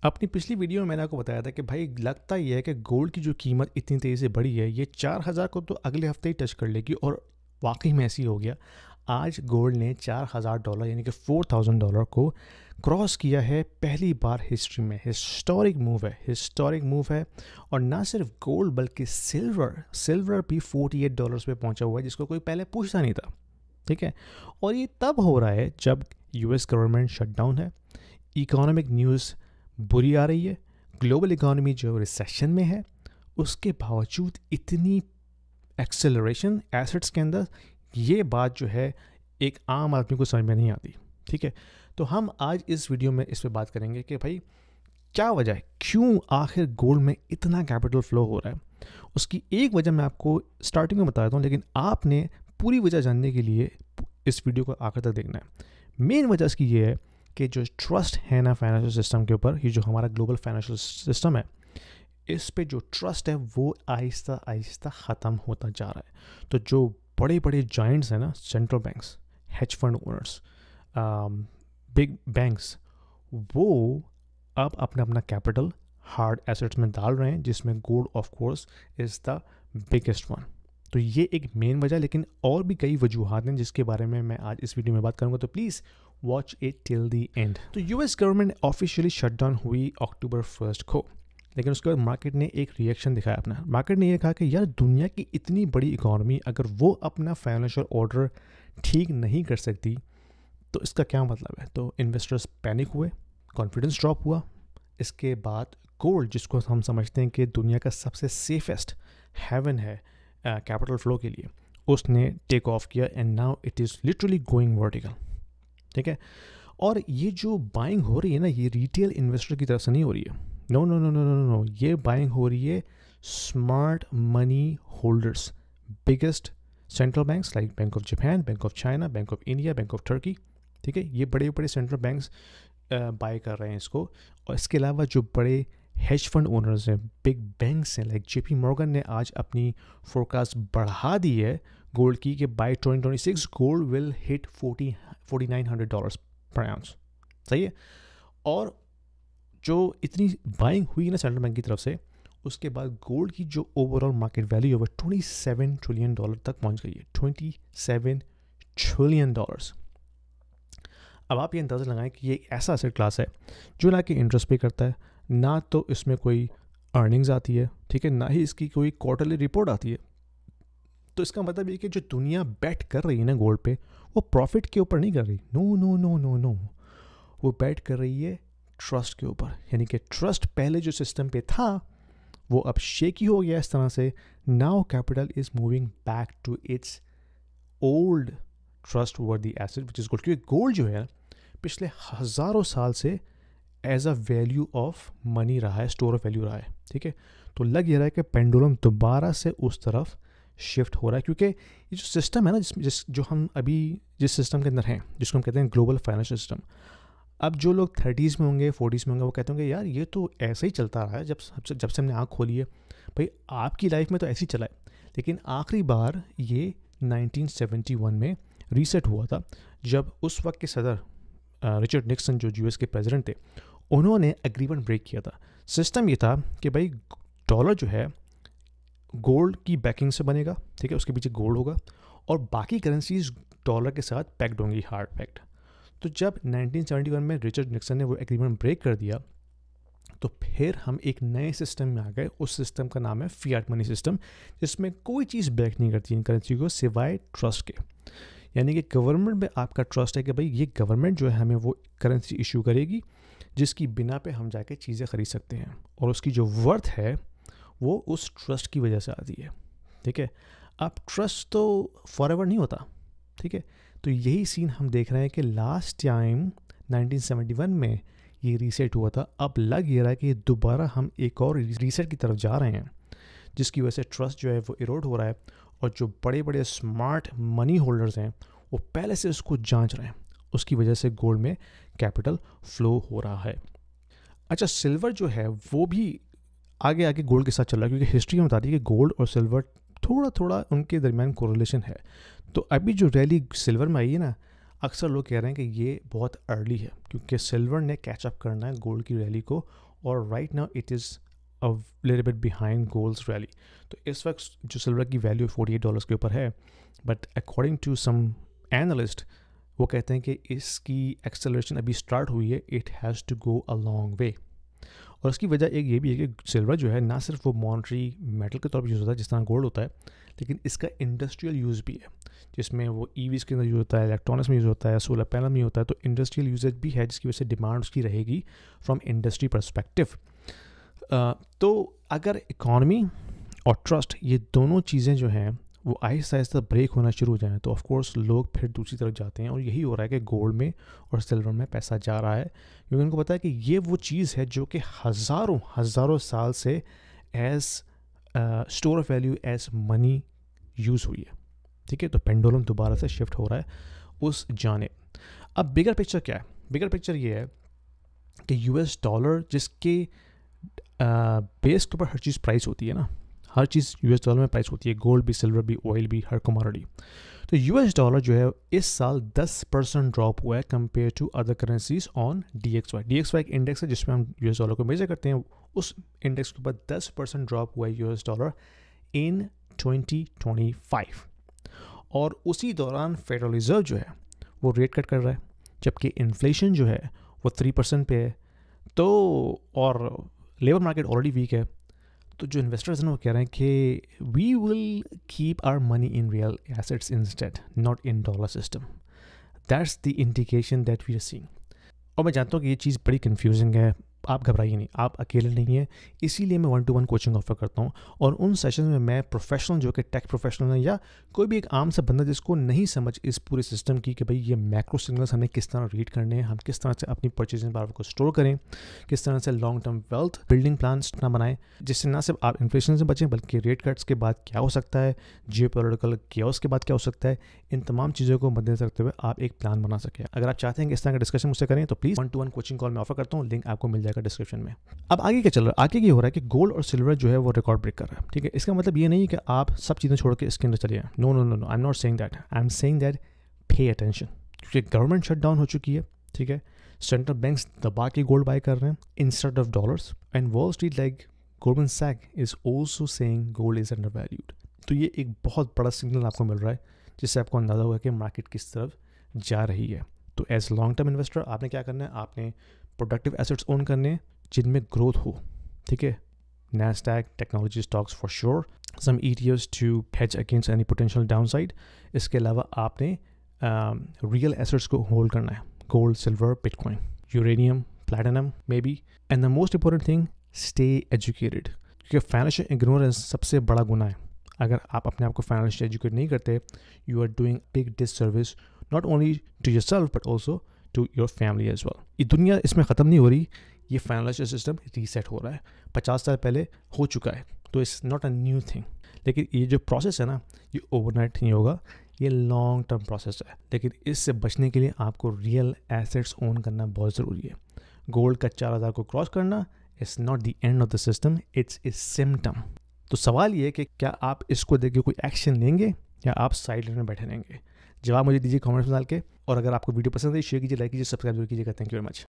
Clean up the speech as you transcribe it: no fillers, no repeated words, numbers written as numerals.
अपनी पिछली वीडियो में मैंने आपको बताया था कि भाई लगता ही है कि गोल्ड की जो कीमत इतनी तेज़ी से बढ़ी है, ये 4000 को तो अगले हफ्ते ही टच कर लेगी, और वाकई में ऐसी हो गया। आज गोल्ड ने $4000 यानी कि $4000 को क्रॉस किया है पहली बार हिस्ट्री में। हिस्टोरिक मूव है। और ना सिर्फ गोल्ड बल्कि सिल्वर भी $48 पे पहुंचा हुआ है, जिसको कोई पहले पूछता नहीं था। ठीक है, और ये तब हो रहा है जब यूएस गवर्नमेंट शटडाउन है, इकोनॉमिक न्यूज़ बुरी आ रही है, ग्लोबल इकोनॉमी जो रिसेशन में है, उसके बावजूद इतनी एक्सेलरेशन एसेट्स के अंदर, ये बात जो है एक आम आदमी को समझ में नहीं आती। ठीक है, तो हम आज इस वीडियो में इस पर बात करेंगे कि भाई क्या वजह है, क्यों आखिर गोल्ड में इतना कैपिटल फ्लो हो रहा है। उसकी एक वजह मैं आपको स्टार्टिंग में बता देता हूँ, लेकिन आपने पूरी वजह जानने के लिए इस वीडियो को आखिर तक देखना है। मेन वजह इसकी ये है कि जो ट्रस्ट है ना फाइनेंशियल सिस्टम के ऊपर, ये जो हमारा ग्लोबल फाइनेंशियल सिस्टम है, इस पे जो ट्रस्ट है वो आहिस्ता आहिस्ता ख़त्म होता जा रहा है। तो जो बड़े बड़े जाइंट्स हैं ना, central banks, hedge fund owners, big banks, वो अब अपना कैपिटल हार्ड एसेट्स में डाल रहे हैं, जिसमें gold of course is the biggest one. तो ये एक मेन वजह, लेकिन और भी कई वजूहात हैं जिसके बारे में मैं आज इस वीडियो में बात करूँगा, तो please watch it till the and. तो यूएस गवर्नमेंट ऑफिशियली शटडाउन हुई अक्टूबर 1 को, लेकिन उसके बाद मार्केट ने एक रिएक्शन दिखाया अपना। मार्केट ने यह कहा कि यार, दुनिया की इतनी बड़ी इकॉनमी अगर वो अपना फाइनेंशियल ऑर्डर ठीक नहीं कर सकती तो इसका क्या मतलब है। तो इन्वेस्टर्स पैनिक हुए, कॉन्फिडेंस ड्रॉप हुआ। इसके बाद गोल्ड, जिसको हम समझते हैं कि दुनिया का सबसे सेफेस्ट हेवन है कैपिटल फ्लो के लिए, उसने टेक ऑफ किया and now it is literally going vertical. ठीक है, और ये जो बाइंग हो रही है ना, ये रिटेल इन्वेस्टर की तरफ से नहीं हो रही है। नो, ये बाइंग हो रही है smart money holders, biggest central banks like bank of Japan, bank of China, bank of India, bank of Turkey. ठीक है, ये बड़े बड़े सेंट्रल बैंक्स बाय कर रहे हैं इसको। और इसके अलावा जो बड़े हेज फंड ओनर्स हैं, बिग बैंक्स हैं लाइक JP मॉर्गन ने आज अपनी फोरकास्ट बढ़ा दी है गोल्ड की कि बाय 2026 गोल्ड विल हिट $4900 पर आउंस। सही है, और जो इतनी बाइंग हुई ना सेंट्रल बैंक की तरफ से, उसके बाद गोल्ड की जो ओवरऑल मार्केट वैल्यू है वो $27 ट्रिलियन तक पहुंच गई है। $27 ट्रिलियन। अब आप ये अंदाज़ा लगाएं कि ये एक ऐसा एसेट क्लास है जो ना कि इंटरेस्ट पे करता है, ना तो इसमें कोई अर्निंग्स आती है, ठीक है, ना ही इसकी कोई क्वार्टरली रिपोर्ट आती है। तो इसका मतलब ये कि जो दुनिया बेट कर रही है ना गोल्ड पे, वो प्रॉफिट के ऊपर नहीं कर रही। नो, वो बेट कर रही है ट्रस्ट के ऊपर। यानी कि ट्रस्ट पहले जो सिस्टम पे था वो अब शेकी हो गया इस तरह से। Now capital is moving back to its old trustworthy asset which is gold. क्योंकि गोल्ड जो है पिछले हज़ारों साल से as a value of money रहा है, स्टोर ऑफ वैल्यू रहा है। ठीक है, तो लग ये रहा है कि पेंडुलम दोबारा से उस तरफ शिफ्ट हो रहा है, क्योंकि ये जो सिस्टम है ना, जो हम अभी जिस सिस्टम के अंदर हैं, जिसको हम कहते हैं ग्लोबल फाइनेंशियल सिस्टम, अब जो लोग 30s में होंगे, 40s में होंगे, वो कहते होंगे यार ये तो ऐसे ही चलता रहा है जब से हमने आँख खोली है। भाई आपकी लाइफ में तो ऐसे ही चला है, लेकिन आखिरी बार ये 1971 में रीसेट हुआ था, जब उस वक्त के सदर रिचर्ड निक्सन जो US के प्रेसिडेंट थे, उन्होंने एग्रीमेंट ब्रेक किया था। सिस्टम ये था कि भाई डॉलर जो है गोल्ड की बैकिंग से बनेगा, ठीक है, उसके पीछे गोल्ड होगा, और बाकी करेंसीज डॉलर के साथ पैक्ड होंगी, हार्ड पैक्ड। तो जब 1971 में रिचर्ड निक्सन ने वो एग्रीमेंट ब्रेक कर दिया, तो फिर हम एक नए सिस्टम में आ गए। उस सिस्टम का नाम है फिएट मनी सिस्टम, जिसमें कोई चीज़ बैक नहीं करती इन करेंसी को सिवाय ट्रस्ट के। यानी कि गवर्नमेंट में आपका ट्रस्ट है कि भाई ये गवर्नमेंट जो है हमें वो करेंसी इशू करेगी जिसकी बिना पे हम जाके चीज़ें ख़रीद सकते हैं, और उसकी जो वर्थ है वो उस ट्रस्ट की वजह से आती है। ठीक है, अब ट्रस्ट तो फॉरएवर नहीं होता। ठीक है, तो यही सीन हम देख रहे हैं कि लास्ट टाइम 1971 में ये रीसेट हुआ था। अब लग ये रहा है कि दोबारा हम एक और रीसेट की तरफ जा रहे हैं, जिसकी वजह से ट्रस्ट जो है वो इरोड हो रहा है, और जो बड़े बड़े स्मार्ट मनी होल्डर्स हैं वो पहले से उसको जांच रहे हैं। उसकी वजह से गोल्ड में कैपिटल फ्लो हो रहा है। अच्छा, सिल्वर जो है वो भी आगे आगे गोल्ड के साथ चल रहा है, क्योंकि हिस्ट्री में बताती है कि गोल्ड और सिल्वर थोड़ा थोड़ा उनके दरमियान कोरिलेशन है। तो अभी जो रैली सिल्वर में आई है ना, अक्सर लोग कह रहे हैं कि ये बहुत अर्ली है, क्योंकि सिल्वर ने कैचअप करना है गोल्ड की रैली को, اور right now it is a little bit behind gold's rally. تو اس وقت جو سلور کی ویلیو $48 کے اوپر ہے, but according to some analyst وہ کہتے ہیں کہ اس کی ایکسلریشن ابھی اسٹارٹ ہوئی ہے, it has to go a long way. اور اس کی وجہ ایک یہ بھی ہے کہ سلور جو ہے نہ صرف وہ مانیٹری میٹل کے طور پر یوز ہوتا ہے جس طرح گولڈ ہوتا ہے, لیکن اس کا انڈسٹریل یوز بھی ہے, جس میں وہ ای ویز کے اندر یوز ہوتا ہے, الیکٹرانکس میں یوز ہوتا ہے, سولر پینل میں ہوتا ہے. تو انڈسٹریل یوزیج بھی ہے جس کی وجہ سے ڈیمانڈ اس کی رہے گی فرام انڈسٹری پرسپیکٹو. تو اگر اکانومی اور ٹرسٹ یہ دونوں چیزیں جو ہیں وہ آہستہ آہستہ بریک ہونا شروع ہو جائیں تو آف کورس لوگ پھر دوسری طرف جاتے ہیں, اور یہی ہو رہا ہے کہ گولڈ میں اور سلور میں پیسہ جا رہا ہے, کیونکہ ان کو پتہ ہے کہ یہ وہ چیز ہے جو کہ ہزاروں سال سے as store of value as money use ہوئی ہے. ٹھیک ہے, تو پینڈولم دوبارہ سے شفٹ ہو رہا ہے اس جانب. اب بگر پکچر کیا ہے؟ بگر پکچر یہ ہے کہ یو ایس ڈالر جس کے بیس کے اوپر ہر چیز پرائس ہوتی ہے نا, ہر چیز یو ایس ڈالر میں پرائس ہوتی ہے, گولڈ بھی, سلور بھی, آئل بھی, ہر کموڈٹی. تو یو ایس ڈالر جو ہے اس سال 10% ڈراپ ہوا ہے compare to other currencies on DXY. DXY ایک انڈیکس ہے جس میں ہم یو ایس ڈالر کو میجر کرتے ہیں. اس انڈیکس کے اوپر 10% ڈراپ ہوا ہے یو ایس ڈالر ان 2025. اور اسی دوران فیڈرل ریزرو جو ہے وہ ریٹ کٹ کر رہا ہے, جبکہ انفلیشن جو ہے وہ 3% پہ ہے. تو اور لیبر مارکیٹ آلریڈی ویک ہے. تو جو انویسٹرز ہیں وہ کہہ رہے ہیں کہ we will keep our money in real assets instead, not in dollar system. That's the indication that we are seeing. اور میں جانتا ہوں کہ یہ چیز بڑی کنفیوزنگ ہے, آپ گھبرائیے نہیں, آپ اکیلے نہیں ہیں. اسی لیے میں 1-to-1 کوچنگ آفر کرتا ہوں, اور ان سیشن میں پروفیشنل جو کہ ٹیک پروفیشنل ہیں یا کوئی بھی ایک عام سا بندہ جس کو نہیں سمجھ اس پورے سسٹم کی کہ بھئی یہ میکرو سگنلز ہمیں کس طرح ریڈ کرنے ہیں, ہم کس طرح سے اپنی پرچیزنگ پاور کو اسٹور کریں, کس طرح سے long term wealth building plans نہ بنائیں جس سے نہ صرف آپ انفلیشن سے بچیں بلکہ ریٹ کٹس کے بعد کیا ہو سکتا ہے, جیو پولیٹیکل کیوس کے بعد کیا ہو سکتا ہے, ان تمام چیزوں کو مد نظر رکھتے ہوئے آپ ایک پلان بنا سکیں. اگر آپ چاہتے ہیں کہ اس طرح کا ڈسکشن مجھ سے کریں تو پلیز 1-to-1 کوچنگ کال میں آفر کرتا ہوں, لنک آپ کو مل جائے گا ڈسکرپشن میں. اب آگے کیا چل رہا ہے؟ آگے یہ ہو رہا ہے کہ گولڈ اور سلور جو ہے وہ ریکارڈ بریک کر رہا ہے. ٹھیک ہے, اس کا مطلب یہ نہیں کہ آپ سب چیزیں چھوڑ کے اس کے اندر چلے جائیں. No, I am not seeing that. I am seeing that pay attention, کیونکہ گورنمنٹ شٹ ڈاؤن ہو چکی ہے. ٹھیک ہے, سینٹرل بینکس دبا کے گولڈ بائی کر رہے ہیں instead of dollars, and Wall Street like Goldman Sachs is also seeing gold is undervalued. تو یہ ایک بہت بڑا سگنل آپ کو مل رہا ہے جس سے آپ کو اندازہ ہوا کہ مارکیٹ کس طرف جا رہی ہے. تو ایز لانگ ٹرم انویسٹر آپ نے کیا کرنا ہے, آپ نے پروڈکٹیو ایسیٹس اون کرنے ہیں جن میں گروتھ ہو. ٹھیک ہے, NASDAQ, technology stocks for sure, some ETFs to hedge against any potential downside. اس کے علاوہ آپ نے ریئل ایسیٹس کو ہولڈ کرنا ہے, gold, silver, bitcoin, uranium, platinum maybe. And the most important thing, stay educated, کیونکہ financial ignorance سب سے بڑا گناہ ہے. اگر آپ اپنے آپ کو فائنینشیل ایجوکیٹ نہیں کرتے, you are doing big disservice not only to yourself but also to your family as well. یہ دنیا اس میں ختم نہیں ہو رہی, یہ فائنینشیل سسٹم ریسیٹ ہو رہا ہے. 50 سال پہلے ہو چکا ہے, تو it's not a new thing. لیکن یہ جو پروسیس ہے نا, یہ اوور نائٹ نہیں ہوگا, یہ لانگ ٹرم پروسیس ہے. لیکن اس سے بچنے کے لیے آپ کو ریئل ایسیٹس اون کرنا بہت ضروری ہے. گولڈ کا 4000 کو کراس کرنا is not the end of the system, it's a symptom. تو سوال یہ ہے کہ کیا آپ اس کو دیکھ کے کوئی ایکشن لیں گے یا آپ سائڈ لائن میں بیٹھے رہیں گے؟ جواب مجھے دیجیے کامنٹس میں ڈال کے. اور اگر آپ کو ویڈیو پسند ہے شیئر کیجیے, لائک کیجیے, سبسکرائب کیجیے گا. Thank you very much.